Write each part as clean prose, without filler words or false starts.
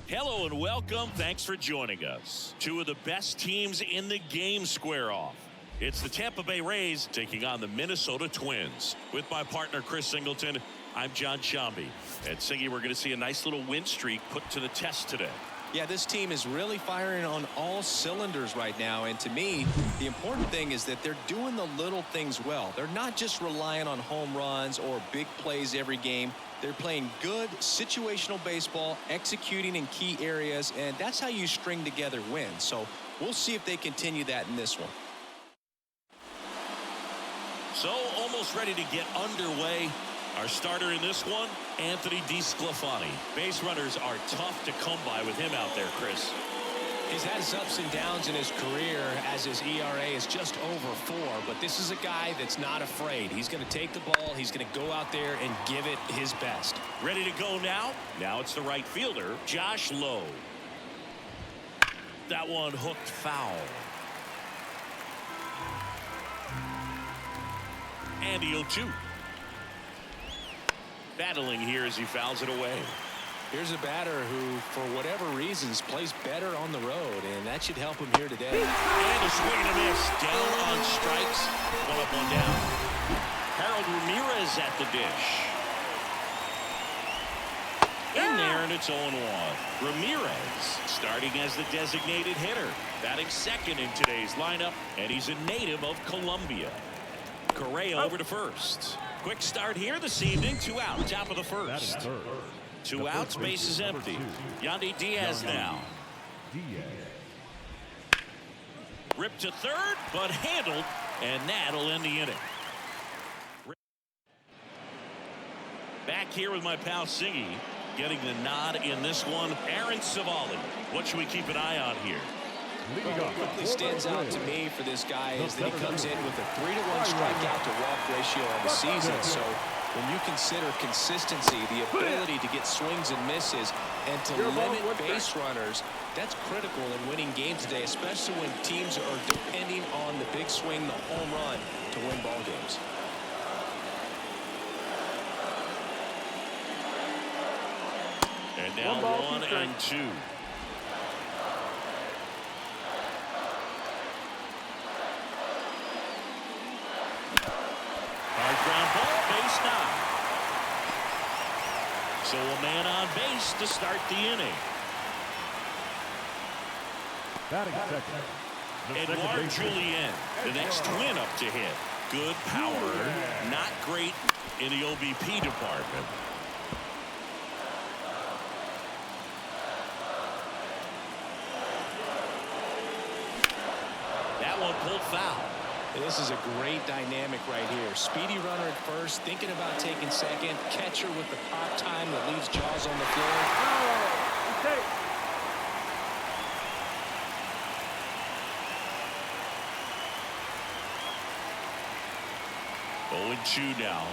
Hello and welcome. Thanks for joining us. Two of the best teams in the game square off. It's the Tampa Bay Rays taking on the Minnesota Twins. With my partner Chris Singleton, I'm John Shambi. And Singy, we're going to see a nice little win streak put to the test today. Yeah, this team is really firing on all cylinders right now. And to me, the important thing is that they're doing the little things well. They're not just relying on home runs or big plays every game. They're playing good situational baseball, executing in key areas, and that's how you string together wins. So we'll see if they continue that in this one. So almost ready to get underway. Our starter in this one, Anthony DeSclafani. Base runners are tough to come by with him out there, Chris. He's had his ups and downs in his career as his ERA is just over 4, but this is a guy that's not afraid. He's going to take the ball, he's going to go out there and give it his best. Ready to go now? Now it's the right fielder, Josh Lowe. That one hooked foul. And the 0-2. Battling here as he fouls it away. Here's a batter who, for whatever reasons, plays better on the road, and that should help him here today. And a swing and a miss. Down on strikes. One up, one down. Harold Ramirez at the dish. In there, and it's 0-1. Ramirez starting as the designated hitter. Batting second in today's lineup, and he's a native of Colombia. Correa over to first. Quick start here this evening. 2 out, top of the first. 2 outs, base is empty. Yandy Diaz now. Ripped to third, but handled, and that'll end the inning. Back here with my pal Singy, getting the nod in this one. Aaron Civale. What should we keep an eye on here? What quickly stands out to me for this guy is that he comes in with a 3-to-1 strikeout to walk ratio on the season. So when you consider consistency, the ability to get swings and misses, and to limit base runners, that's critical in winning games today, especially when teams are depending on the big swing, the home run, to win ball games. And now 1 and 2. Ground ball, base now. So a man on base to start the inning. Edouard Julien, the next twin up to hit. Good power, not great in the OBP department. That one pulled foul. This is a great dynamic right here. Speedy runner at first, thinking about taking second. Catcher with the pop time that leaves Jaws on the floor. Oh, 0-2 now.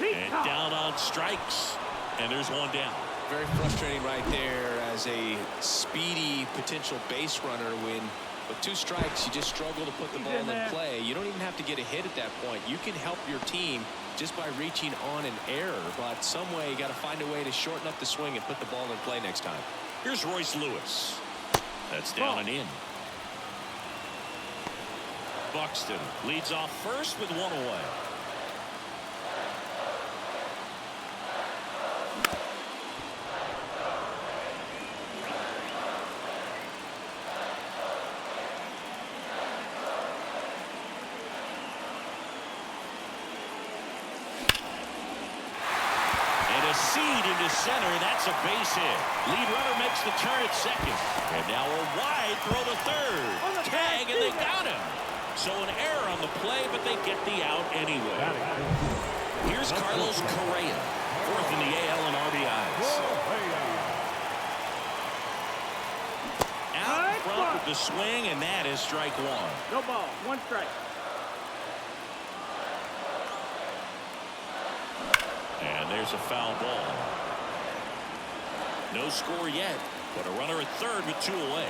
And down on strikes. And there's one down. Very frustrating right there as a speedy potential base runner when with 2 strikes, you just struggle to put the ball in play. You don't even have to get a hit at that point. You can help your team just by reaching on an error. But some way, you got to find a way to shorten up the swing and put the ball in play next time. Here's Royce Lewis. That's down and in. Buxton leads off first with 1 away. Seed into center. That's a base hit. Lead runner makes the turn at second. And now a wide throw to third. Tag, and they got him. So an error on the play, but they get the out anyway. Here's Carlos Correa, 4th in the AL in RBIs. Out front with the swing, and that is strike 1. No ball, 1 strike. And there's a foul ball. No score yet, but a runner at third with 2 away.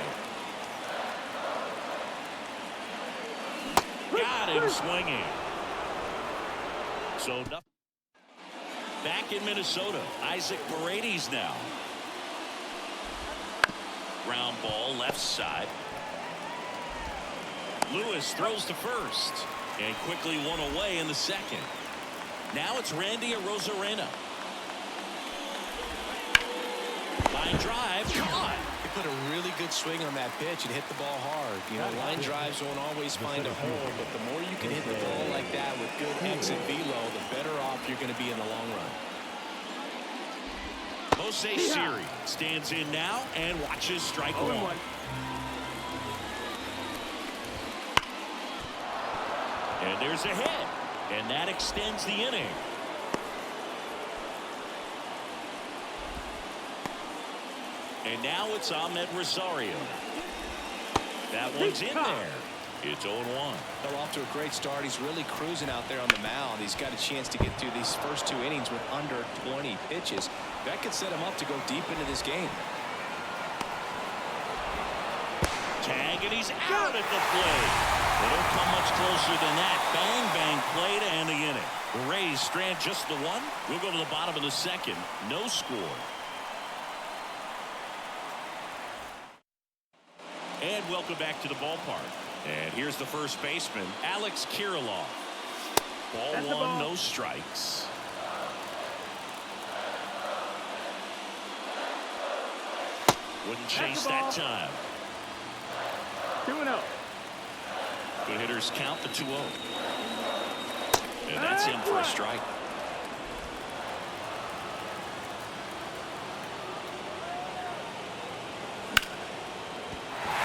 Got him swinging. So back in Minnesota, Isaac Paredes now. ground ball left side. Lewis throws to first and quickly one away in the second. Now it's Randy Arozarena. Line drive, caught. He put a really good swing on that pitch and hit the ball hard. You know, line drives won't always find a hole, but the more you can hit the ball like that with good exit velo, the better off you're going to be in the long run. Jose Siri stands in now and watches strike one. And there's a hit, and that extends the inning. And now it's Ahmed Rosario. That one's in there. It's 0-1. They're off to a great start. He's really cruising out there on the mound. He's got a chance to get through these first 2 innings with under 20 pitches. That could set him up to go deep into this game. Tag, and he's out at the plate. They don't come much closer than that. Bang, bang, play to end the inning. The Rays strand just the one. We'll go to the bottom of the second. No score. And welcome back to the ballpark. And here's the first baseman, Alex Kirilloff. Ball one, no strikes. Wouldn't chase that time. 2-0. Good hitters count the 2-0. And that's in for a strike.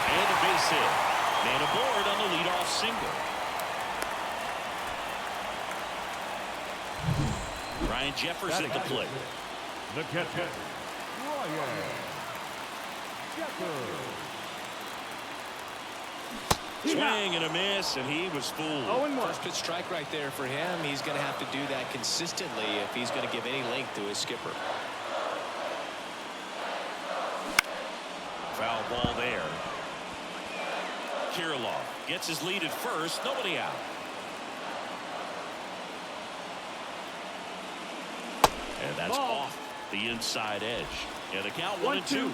And a base hit. Man aboard on the leadoff single. Ryan Jeffers at the plate. The catcher, Royce Lewis. Swing and a miss, and he was fooled. 0-1. First pitch strike right there for him. He's going to have to do that consistently if he's going to give any length to his skipper. Foul ball there. Kirilloff gets his lead at first. Nobody out. And that's off the inside edge. And the count 1-2.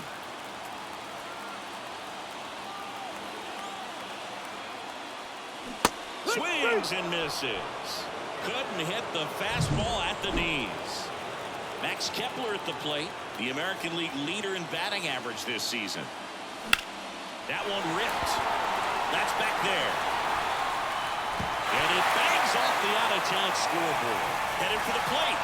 Swings and misses. Couldn't hit the fastball at the knees. Max Kepler at the plate, the American League leader in batting average this season. That one ripped. That's back there. And it bangs off the out-of-town scoreboard. Headed for the plate.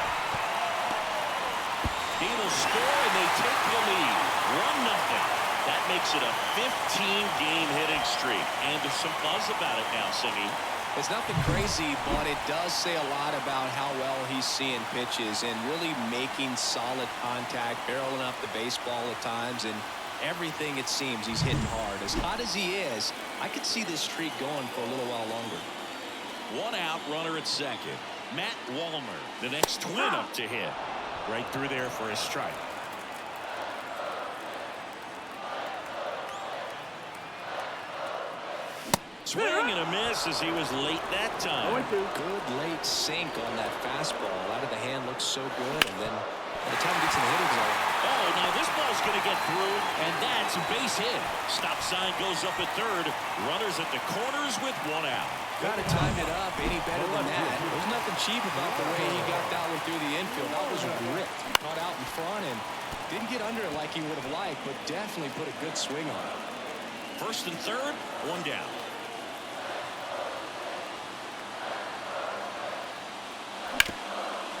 Dean will score, and they take the lead. 1-0. That makes it a 15-game hitting streak. And there's some buzz about it now, Singy. It's nothing crazy, but it does say a lot about how well he's seeing pitches and really making solid contact, barreling up the baseball at times, and everything it seems he's hitting hard. As hot as he is, I could see this streak going for a little while longer. One out, runner at second. Matt Wallmer, the next twin up to hit. Right through there for a strike. Swing and a miss as he was late that time. Good late sink on that fastball. Out of the hand looks so good, and then by the time he gets in the hitting zone. Oh, now this ball's going to get through, and that's a base hit. Stop sign goes up at third. Runners at the corners with one out. Got to time it up any better than that. There's nothing cheap about the way he got that one through the infield. That was ripped. Caught out in front and didn't get under it like he would have liked, but definitely put a good swing on it. First and third, one down.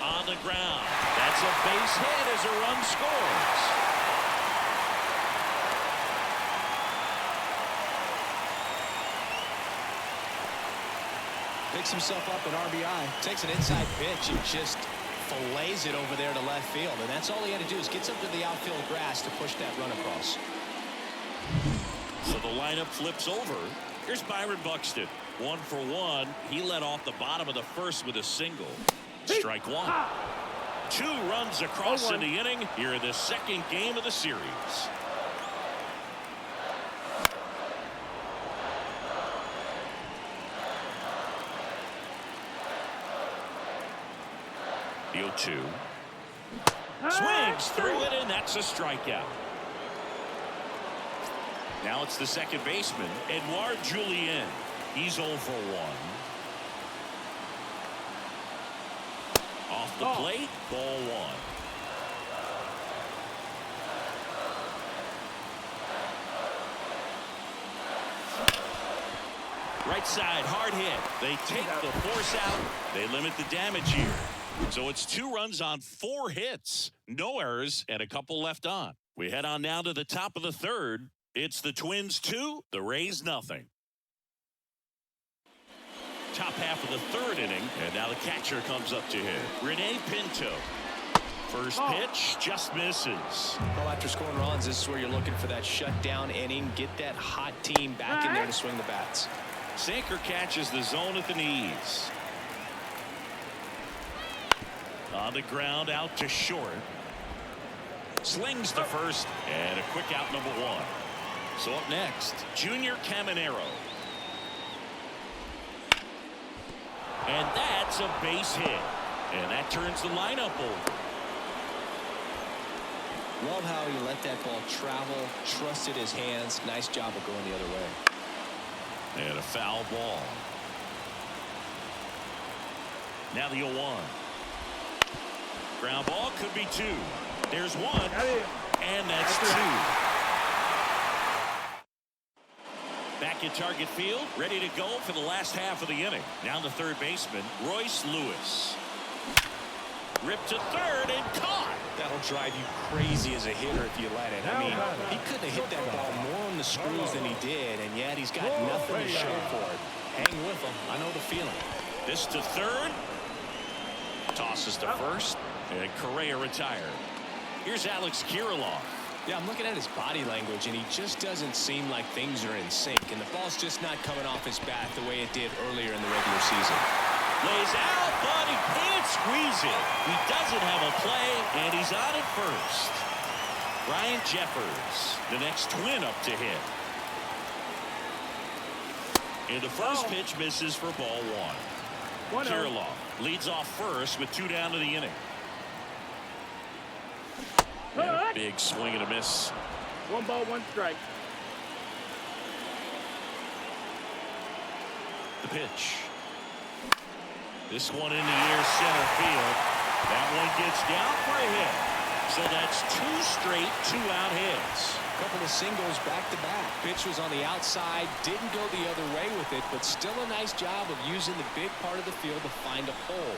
On the ground. That's a base hit as a run scores. Picks himself up an RBI. Takes an inside pitch and just fillets it over there to left field. And that's all he had to do is get up to the outfield grass to push that run across. So the lineup flips over. Here's Byron Buxton. 1 for 1. He led off the bottom of the first with a single. Strike one. 2 runs across in the inning here in the second game of the series. The 0-2. Swings through it, and that's a strikeout. Now it's the second baseman, Edouard Julien. He's 0 for 1. Off the plate, ball 1. Right side, hard hit. They take the force out. They limit the damage here. So it's 2 runs on 4 hits. No errors and a couple left on. We head on now to the top of the third. It's the Twins 2, the Rays nothing. Top half of the third inning, and now the catcher comes up to hit. Rene Pinto. First pitch just misses. Well, after scoring runs, this is where you're looking for that shutdown inning. Get that hot team back in there to swing the bats. Sinker catches the zone at the knees. On the ground, out to short. Slings to first, and a quick out, number 1. So up next, Junior Caminero. And that's a base hit. And that turns the lineup over. Love how he let that ball travel, trusted his hands. Nice job of going the other way. And a foul ball. Now the 0-1. Ground ball could be 2. There's 1. And that's 2. Back at target field, ready to go for the last half of the inning. Now the third baseman, Royce Lewis. Ripped to third and caught. That'll drive you crazy as a hitter if you let it. I mean, he couldn't have hit that ball more on the screws than he did, and yet he's got nothing to show for it. Hang with him. I know the feeling. This to third. Tosses to first. And Correa retired. Here's Alex Kirilloff. Yeah, I'm looking at his body language, and he just doesn't seem like things are in sync, and the ball's just not coming off his bat the way it did earlier in the regular season. Lays out, but he can't squeeze it. He doesn't have a play, and he's on at first. Ryan Jeffers, the next Twin up to hit. And the first pitch misses for ball 1. Kirilloff leads off first with 2 down to the inning. And a big swing and a miss. 1 ball, 1 strike. The pitch. This one in the air, center field. That one gets down for a hit. So that's 2 straight 2-out hits. A couple of singles back-to-back. Pitch was on the outside, didn't go the other way with it, but still a nice job of using the big part of the field to find a hole.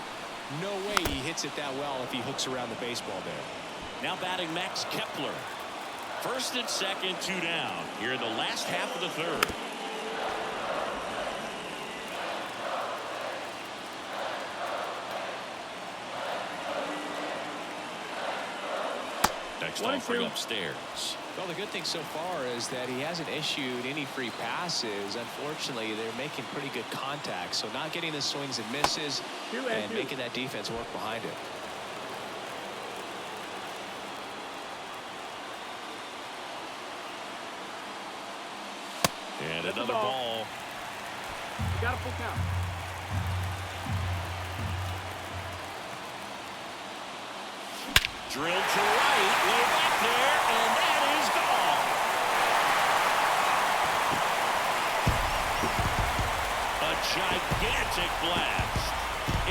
No way he hits it that well if he hooks around the baseball there. Now batting Max Kepler. First and second, 2 down. Here in the last half of the third. Next offering upstairs. Well, the good thing so far is that he hasn't issued any free passes. Unfortunately, they're making pretty good contact, so not getting the swings and misses and making that defense work behind it. And another ball. You got a full count. Drilled to right, way back there, and that is gone. A gigantic blast.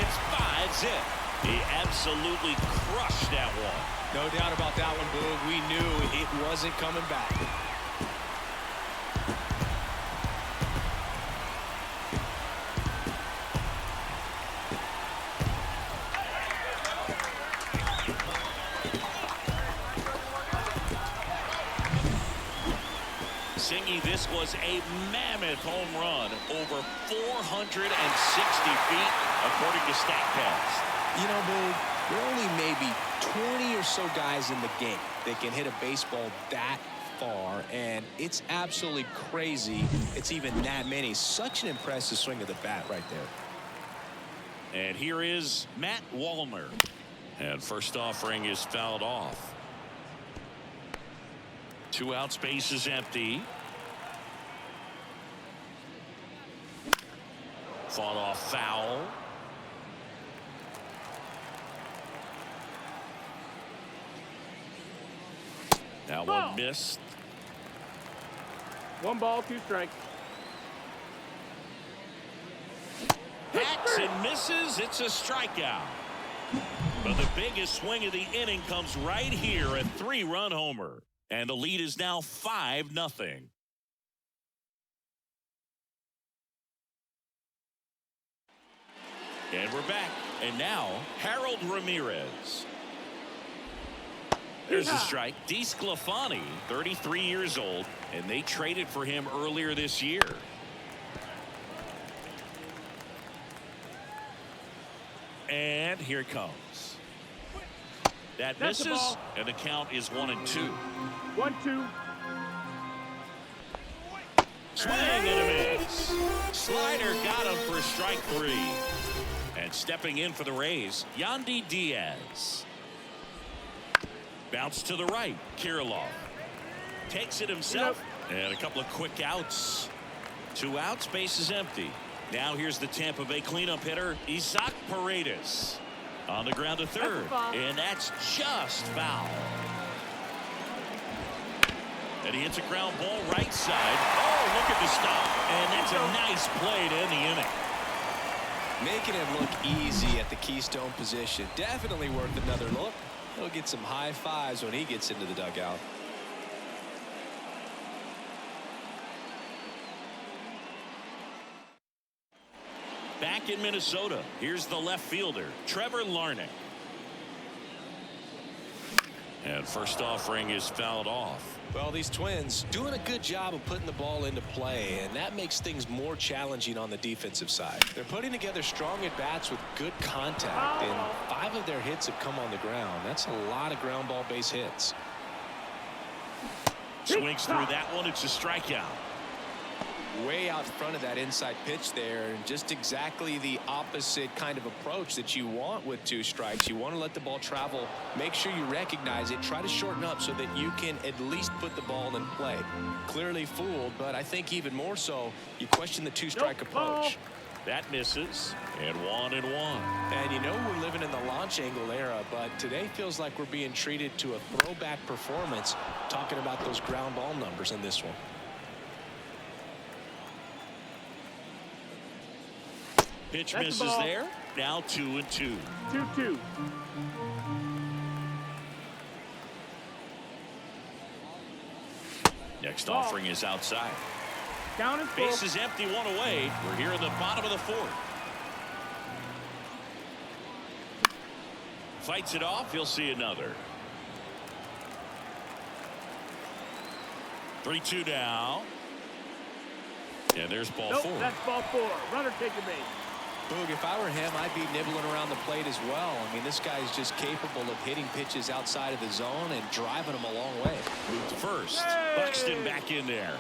It's 5-zip. He absolutely crushed that one. No doubt about that one, Boog. We knew it wasn't coming back. This was a mammoth home run, over 460 feet, according to StatCast. You know, Boog, there are only maybe 20 or so guys in the game that can hit a baseball that far, and it's absolutely crazy it's even that many. Such an impressive swing of the bat right there. And here is Matt Wallner. And first offering is fouled off. 2 out, space is empty. Fought off foul. That one missed. 1 ball, 2 strikes. Hacks and misses. It's a strikeout. But the biggest swing of the inning comes right here, a 3-run homer. And the lead is now 5-0. And we're back. And now, Harold Ramirez. There's a strike. DeSclafani, 33 years old, and they traded for him earlier this year. And here it comes. That misses, and the count is 1-2. 1-2. Swing and a miss. Slider got him for strike 3. And stepping in for the Rays, Yandy Diaz. Bounce to the right. Kirilov takes it himself. And a couple of quick outs. 2 outs, base is empty. Now here's the Tampa Bay cleanup hitter, Isaac Paredes. On the ground to third. And that's just foul. And he hits a ground ball right side. Oh, look at the stop. And that's a nice play to end the inning. Making it look easy at the keystone position. Definitely worth another look. He'll get some high fives when he gets into the dugout. Back in Minnesota, here's the left fielder, Trevor Larnach. And first offering is fouled off. Well, these Twins doing a good job of putting the ball into play, and that makes things more challenging on the defensive side. They're putting together strong at-bats with good contact, and 5 of their hits have come on the ground. That's a lot of ground ball base hits. Swings through that one. It's a strikeout. Way out front of that inside pitch there, and just exactly the opposite kind of approach that you want with 2 strikes. You want to let the ball travel, make sure you recognize it, try to shorten up so that you can at least put the ball in play. Clearly fooled, but I think even more so, you question the 2-strike approach. That misses, and 1-1. And you know we're living in the launch angle era, but today feels like we're being treated to a throwback performance, talking about those ground ball numbers in this one. Pitch misses there. Now 2-2. 2-2. Next offering is outside. Count is full. Base is empty, 1 away. We're here in the bottom of the 4th. Fights it off. He'll see another. 3-2 now. And there's ball 4. That's ball 4. Runner taking base. Boog, if I were him, I'd be nibbling around the plate as well. I mean, this guy's just capable of hitting pitches outside of the zone and driving them a long way. Move to first. Buxton back in there.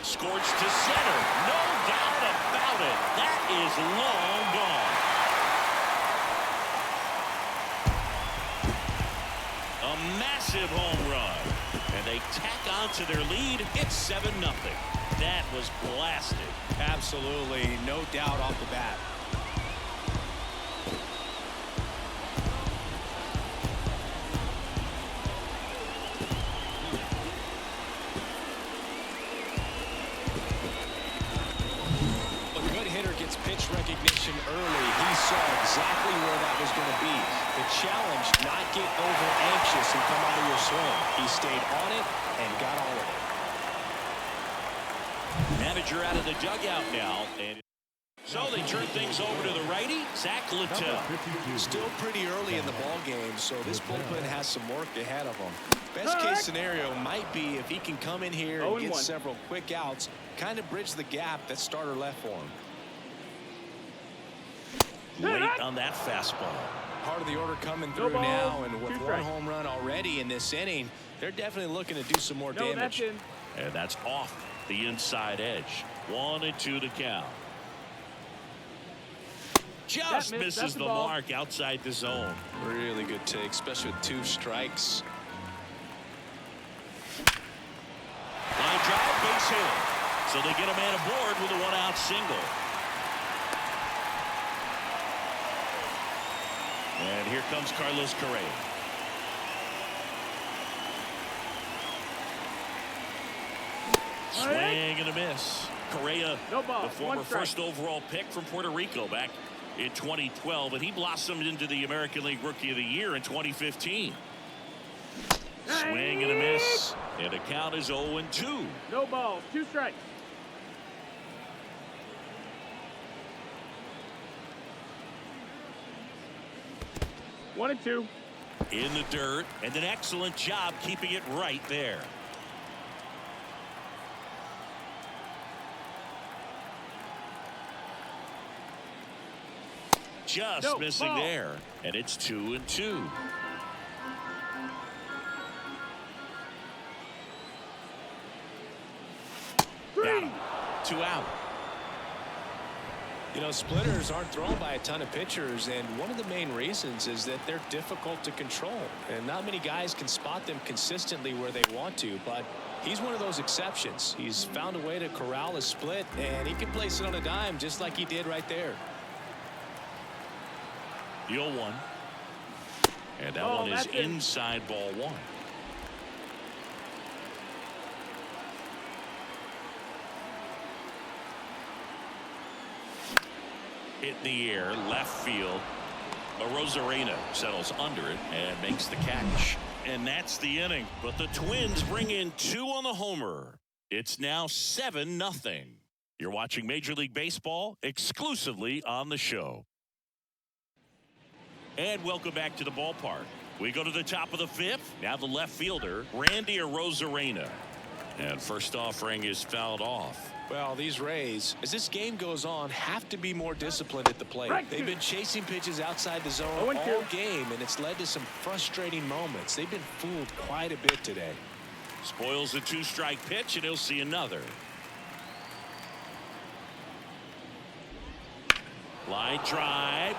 Scorched to center. No doubt about it. That is long gone. A massive home run. And they tack on to their lead. It's 7-0. That was blasted. Absolutely. No doubt off the bat. Pitch recognition early. He saw exactly where that was going to be. The challenge, not get over anxious and come out of your swing. He stayed on it and got all of it. Manager out of the dugout now. And so they turn things over to the righty, Zach Littell. Still pretty early in the ball game, so this bullpen has some work ahead of him. Best case scenario might be if he can come in here and get several quick outs, kind of bridge the gap that starter left for him. Late on that fastball. Part of the order coming through now, and with 1 home run already in this inning, they're definitely looking to do some more damage. And that's off the inside edge. 1-2 to count. Just misses the mark outside the zone. Really good take, especially with 2 strikes. Line drive, base hit. So they get a man aboard with a 1-out single. And here comes Carlos Correa. Swing and a miss. Correa, No ball, the former one strike. first overall pick from Puerto Rico back in 2012, and he blossomed into the American League Rookie of the Year in 2015. Swing and a miss. And the count is 0-2. No balls, 2 strikes. One and 2. In the dirt, and an excellent job keeping it right there. Just missing ball. there, and it's 2-2. Got him. 2 out. You know, splitters aren't thrown by a ton of pitchers, and one of the main reasons is that they're difficult to control, and not many guys can spot them consistently where they want to, but he's one of those exceptions. He's found a way to corral a split, and he can place it on a dime just like he did right there. The 0-1. And that one is inside ball 1. Hit in the air, left field. Rosarena settles under it and makes the catch. And that's the inning. But the Twins bring in 2 on the homer. It's now 7-0. You're watching Major League Baseball exclusively on the show. And welcome back to the ballpark. We go to the top of the 5th. Now the left fielder, Randy Rosarena. And first offering is fouled off. Well, these Rays, as this game goes on, have to be more disciplined at the plate. They've been chasing pitches outside the zone all game, and it's led to some frustrating moments. They've been fooled quite a bit today. Spoils a 2-strike pitch, and he'll see another. Line drive.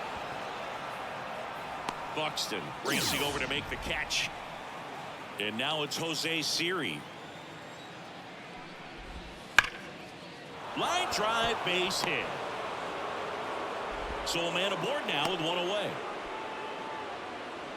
Buxton racing over to make the catch. And now it's Jose Siri. Line drive, base hit. So a man aboard now with 1 away.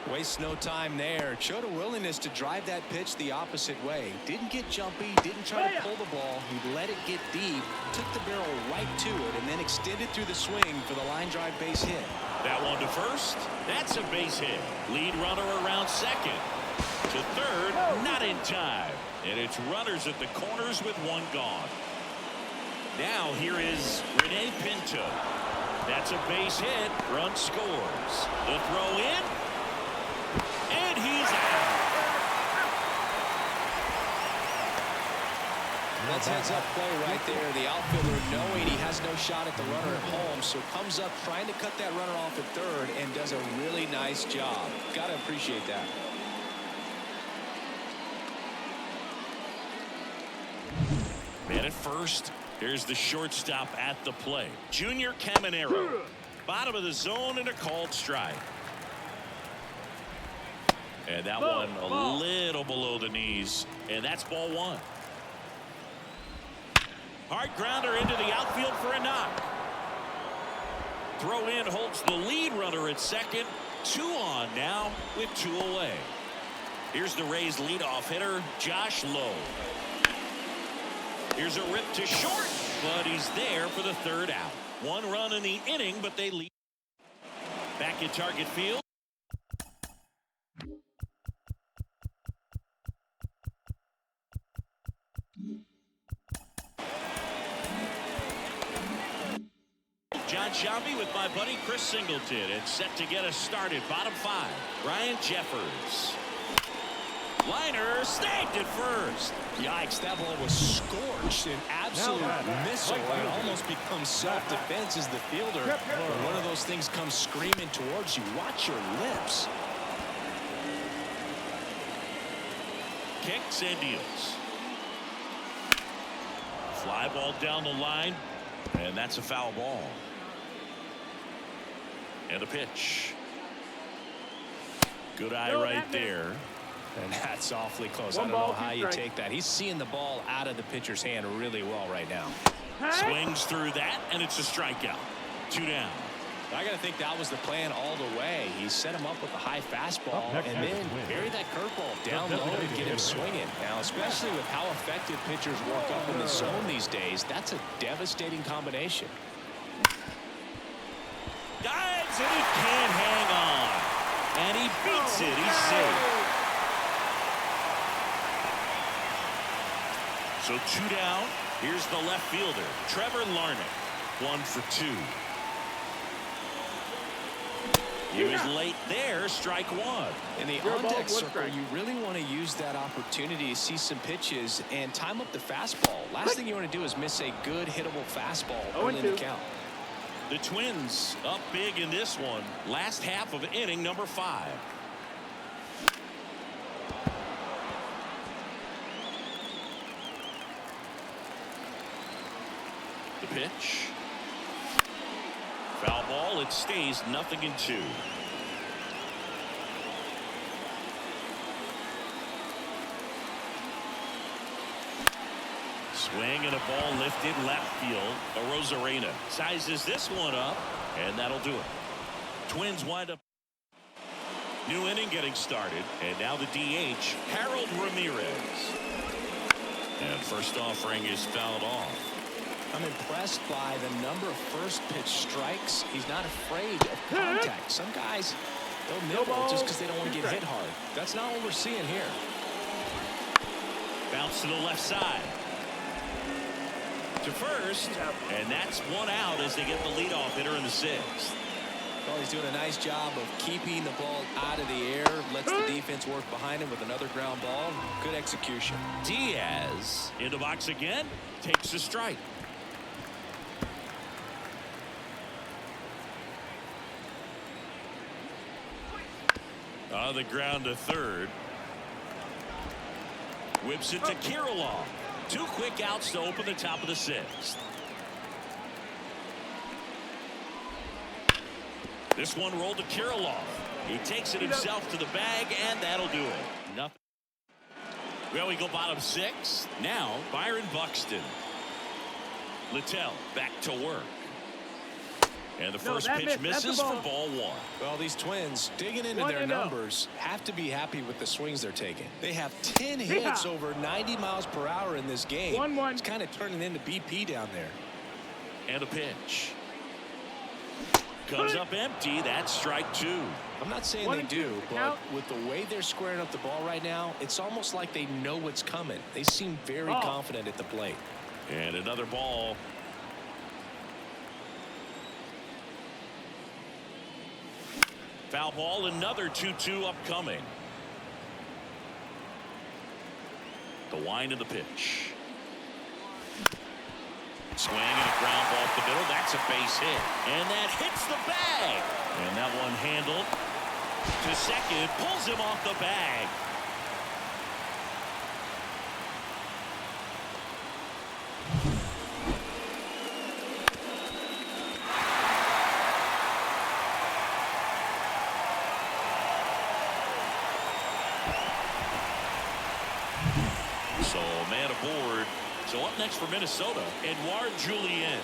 Wastes no time there. Showed a willingness to drive that pitch the opposite way. Didn't get jumpy, didn't try to pull the ball. He let it get deep, took the barrel right to it, and then extended through the swing for the line drive base hit. That one to first. That's a base hit. Lead runner around second. To third, not in time. And it's runners at the corners with 1 gone. Now here is Rene Pinto. That's a base hit. Run scores. The throw in. And he's out. That's heads-up play right there. The outfielder knowing he has no shot at the runner at home, so comes up trying to cut that runner off at third and does a really nice job. Got to appreciate that. Man at first. Here's the shortstop at the plate. Junior Caminero. Bottom of the zone and a called strike. And that one a little below the knees. And that's ball 1. Hard grounder into the outfield for a knock. Throw in holds the lead runner at second. 2 on now with 2 away. Here's the Rays leadoff hitter, Josh Lowe. Here's a rip to short, but he's there for the 3rd out. 1 run in the inning, but they lead. Back at target field. John Shelby with my buddy Chris Singleton. It's set to get us started. Bottom 5. Ryan Jeffers. Liner snagged at first. Yikes, that ball was scorched. An absolute missile. It almost becomes self-defense as the fielder. When one of those things comes screaming towards you, watch your lips. Kicks and deals. Fly ball down the line. And that's a foul ball. And a pitch. Good eye right there. And that's awfully close. I don't know how you take that. He's seeing the ball out of the pitcher's hand really well right now. Swings through that, and it's a strikeout. 2 down. I got to think that was the plan all the way. He set him up with a high fastball and then bury that curveball down low and get him swinging. Now, especially with how effective pitchers work up in the zone these days, that's a devastating combination. Dives and he can't hang on. And he beats it. He's safe. So 2 down. Here's the left fielder, Trevor Larnach. 1 for 2. He was late there, strike 1. In the on-deck circle, you really want to use that opportunity to see some pitches and time up the fastball. Last thing you want to do is miss a good hittable fastball early in the count. The Twins up big in this one. Last half of inning number 5. The pitch. Foul ball. It stays 0-2. Swing and a ball lifted left field. Arozarena sizes this one up, and that'll do it. Twins wind up. New inning getting started, and now the DH, Harold Ramirez. And first offering is fouled off. I'm impressed by the number of first pitch strikes. He's not afraid of contact. Some guys, they'll nibble just because they don't want to get hit hard. That's not what we're seeing here. Bounce to the left side. To first, and that's 1 out as they get the leadoff hitter in the 6th. Well, he's doing a nice job of keeping the ball out of the air. Lets the defense work behind him with another ground ball. Good execution. Diaz in the box again. Takes a strike. On the ground to third. Whips it to Kirilloff. 2 quick outs to open the top of the 6th. This one rolled to Kirilloff. He takes it himself to the bag, and that'll do it. Nothing. Well, we go bottom 6. Now, Byron Buxton. Littell back to work. And the first pitch misses for ball 1. Well, these Twins, digging into their numbers, have to be happy with the swings they're taking. They have 10 hits over 90 miles per hour in this game. It's kind of turning into BP down there. And a pitch. Comes up empty. That's strike 2. I'm not saying they do, but with the way they're squaring up the ball right now, it's almost like they know what's coming. They seem very confident at the plate. And another ball. Foul ball, another 2-2 upcoming. The wind of the pitch. Swing and a ground ball up the middle. That's a base hit. And that hits the bag. And that one handled to second. Pulls him off the bag. So man aboard. So up next for Minnesota, Edouard Julien.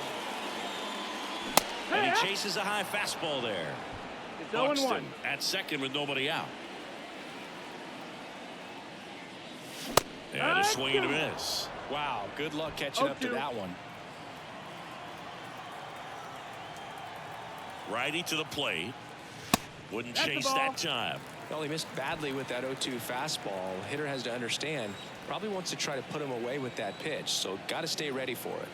And he chases a high fastball there. It's Buxton at second with nobody out. And a swing and a miss. Wow, good luck catching up to that one. Righty to the plate. Wouldn't chase that time. Well, he missed badly with that 0-2 fastball. Hitter has to understand. Probably wants to try to put him away with that pitch, so got to stay ready for it.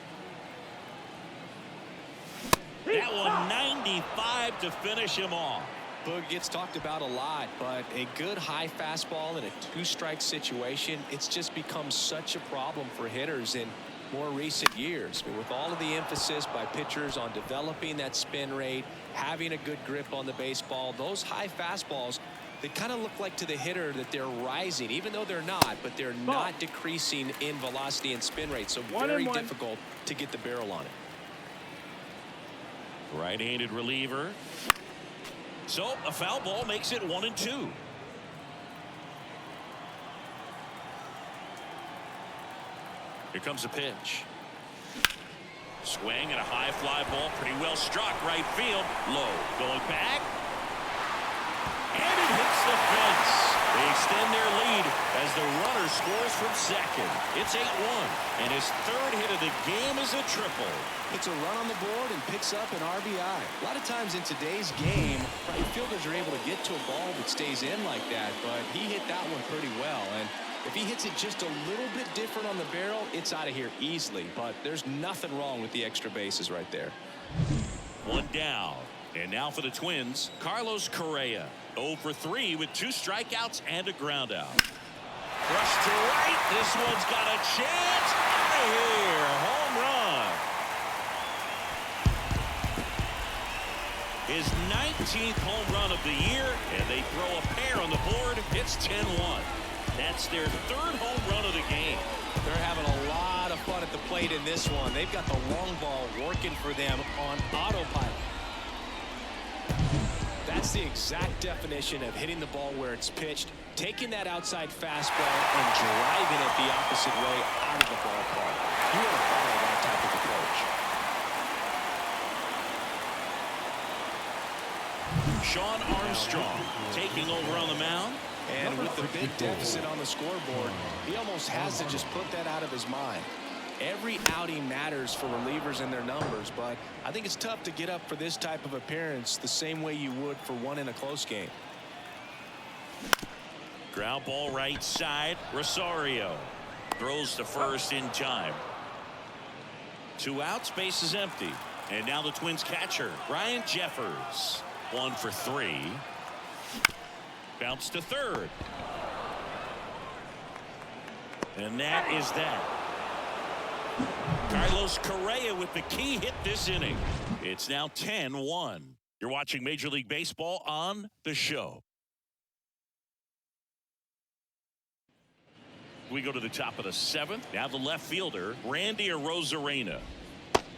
That one 95 to finish him off. Boog gets talked about a lot, but a good high fastball in a 2-strike situation, it's just become such a problem for hitters in more recent years. I mean, with all of the emphasis by pitchers on developing that spin rate, having a good grip on the baseball, those high fastballs, they kind of look like to the hitter that they're rising, even though they're not, but they're not decreasing in velocity and spin rate, so very difficult to get the barrel on it. Right-handed reliever. So a foul ball makes it 1-2. Here comes a pitch. Swing and a high fly ball, pretty well struck, right field, low, going back, and it hits the fence. They extend their lead as the runner scores from second. It's 8-1, and his third hit of the game is a triple. It's a run on the board and picks up an RBI. A lot of times in today's game, right fielders are able to get to a ball that stays in like that, but he hit that one pretty well. And if he hits it just a little bit different on the barrel, it's out of here easily. But there's nothing wrong with the extra bases right there. One down. And now for the Twins, Carlos Correa. 0 for 3 with 2 strikeouts and a ground out. Rush to right. This one's got a chance. Out of here. Home run. His 19th home run of the year, and they throw a pair on the board. It's 10-1. That's their 3rd home run of the game. They're having a lot of fun at the plate in this one. They've got the long ball working for them on autopilot. That's the exact definition of hitting the ball where it's pitched, taking that outside fastball and driving it the opposite way out of the ballpark. You want to follow that type of approach. Sean Armstrong taking over on the mound. And with the big deficit on the scoreboard, he almost has to just put that out of his mind. Every outing matters for relievers and their numbers, but I think it's tough to get up for this type of appearance the same way you would for one in a close game. Ground ball right side. Rosario throws to first in time. 2 outs, base is empty. And now the Twins catcher, Ryan Jeffers. 1 for 3. Bounce to third. And that is that. Carlos Correa with the key hit this inning. It's now 10-1. You're watching Major League Baseball on The Show. We go to the top of the 7th. Now the left fielder, Randy Arozarena.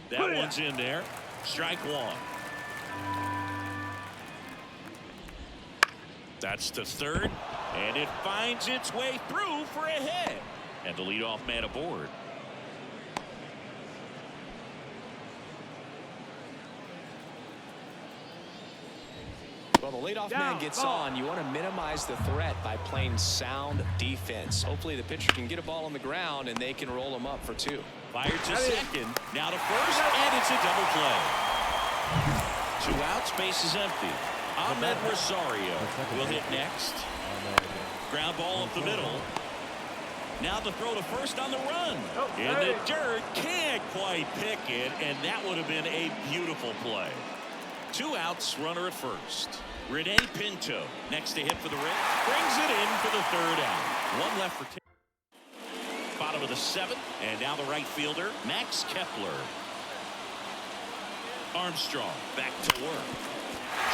That one's in there. Strike 1. That's to third, and it finds its way through for a hit. And the leadoff man aboard. Well, the leadoff man gets on. You want to minimize the threat by playing sound defense. Hopefully the pitcher can get a ball on the ground and they can roll him up for 2. Fired to second, now to first, and it's a double play. 2 outs, base is empty. Ahmed Rosario will hit next. Ground ball up the middle. Now the throw to first on the run. In the dirt, can't quite pick it, and that would have been a beautiful play. 2 outs, runner at first. Rene Pinto next to hit for the Reds. Brings it in for the 3rd out. 1 left for 10. Bottom of the 7th, and now the right fielder, Max Kepler. Armstrong back to work.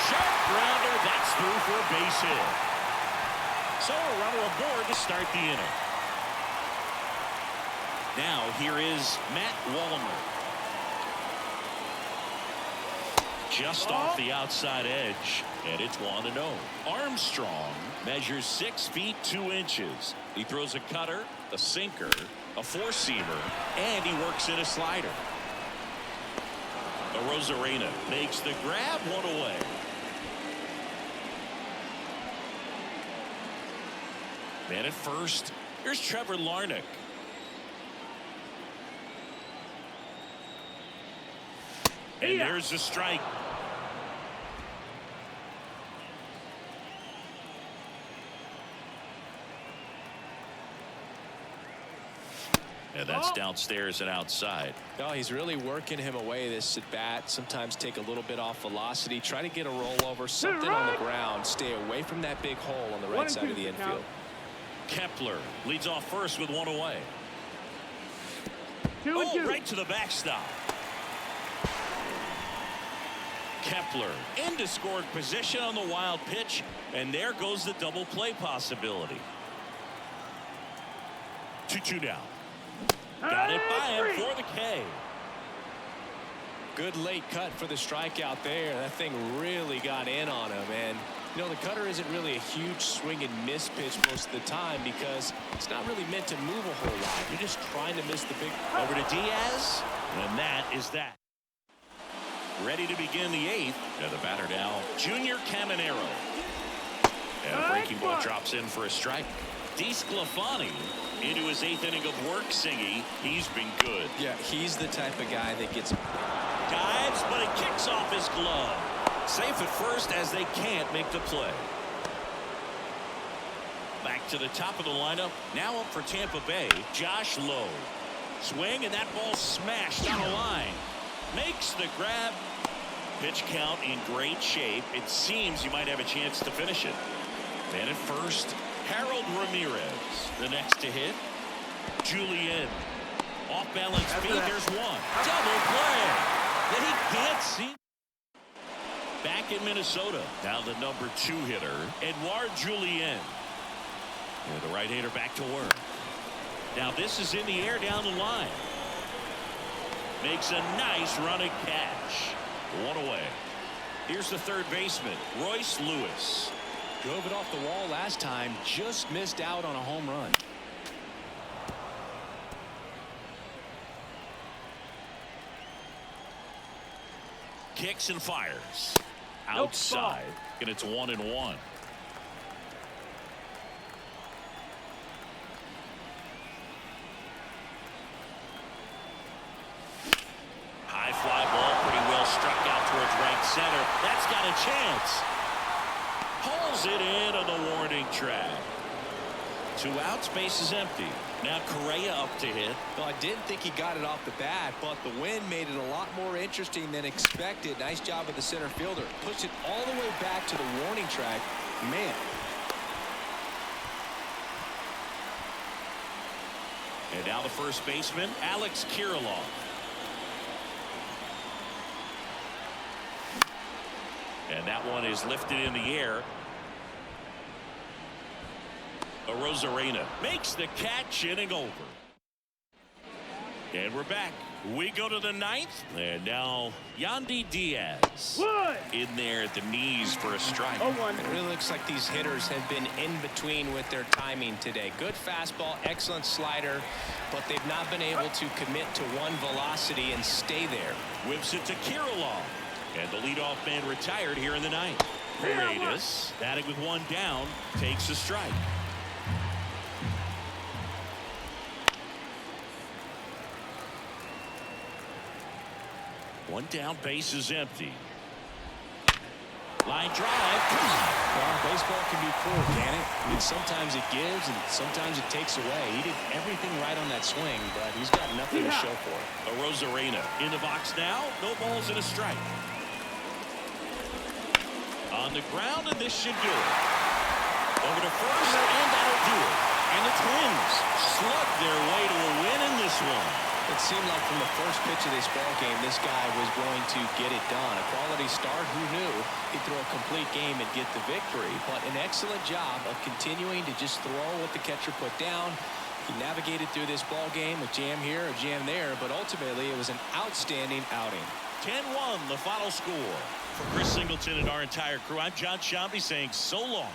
Sharp grounder, that's through for a base hit. So a runner aboard to start the inning. Now here is Matt Wallner. Just off the outside edge, and it's 1-0. Armstrong measures 6 feet 2 inches. He throws a cutter, a sinker, a 4-seamer, and he works in a slider. Arozarena makes the grab, 1 away. Man at first, here's Trevor Larnach. And there's a strike. And that's downstairs and outside. No, he's really working him away this at bat. Sometimes take a little bit off velocity. Try to get a rollover, something on the ground. Stay away from that big hole on the right side of the infield. Kepler leads off first with 1 away. 2-2. Right to the backstop. Kepler into scored position on the wild pitch, and there goes the double play possibility. 2-2 now. Got it by him for the K. Good late cut for the strikeout there. That thing really got in on him, and You know, the cutter isn't really a huge swing and miss pitch most of the time because it's not really meant to move a whole lot. You're just trying to miss the big. Over to Diaz, and that is that. Ready to begin the 8th. And the batter now, Junior Caminero. And a breaking ball drops in for a strike. DeSclafani into his 8th inning of work singing. He's been good. Yeah, he's the type of guy that gets Dives, but it kicks off his glove. Safe at first as they can't make the play. Back to the top of the lineup. Now up for Tampa Bay, Josh Lowe. Swing, and that ball smashed on the line. Makes the grab. Pitch count in great shape. It seems you might have a chance to finish it. Man at first, Harold Ramirez. The next to hit, Julien. Off balance feet, there's one. Double play. That he can't see. Back in Minnesota. Now the number 2 hitter, Edouard Julien. And the right-hander back to work. Now this is in the air down the line. Makes a nice running catch. One away. Here's the third baseman, Royce Lewis. Drove it off the wall last time. Just missed out on a home run. Kicks and fires. Outside. And it's 1-1. High fly ball, pretty well struck out towards right center. That's got a chance. Pulls it in on the warning track. 2 outs, base is empty. Now Correa up to hit. Well, I didn't think he got it off the bat, but the wind made it a lot more interesting than expected. Nice job with the center fielder. Pushed it all the way back to the warning track. Man. And now the first baseman, Alex Kirilloff. And that one is lifted in the air. Rosarena makes the catch, inning over. And we're back. We go to the 9th. And now Yandy Diaz in there at the knees for a strike. It really looks like these hitters have been in between with their timing today. Good fastball, excellent slider, but they've not been able to commit to one velocity and stay there. Whips it to Kirilloff. And the leadoff man retired here in the 9th. Paredes, batting with 1 down, takes a strike. One down, base is empty. Line drive. Well, baseball can be cruel, can it? I mean, sometimes it gives and sometimes it takes away. He did everything right on that swing, but he's got nothing to show for it. Rosarena in the box now. No balls and a strike. On the ground, and this should do it. Over to first, and that'll do it. And the Twins slug their way to a win in this one. It seemed like from the first pitch of this ball game, this guy was going to get it done. A quality start, who knew? He'd throw a complete game and get the victory. But an excellent job of continuing to just throw what the catcher put down. He navigated through this ball game, a jam here, a jam there, but ultimately it was an outstanding outing. 10-1, the final score. For Chris Singleton and our entire crew, I'm John Shambi saying so long.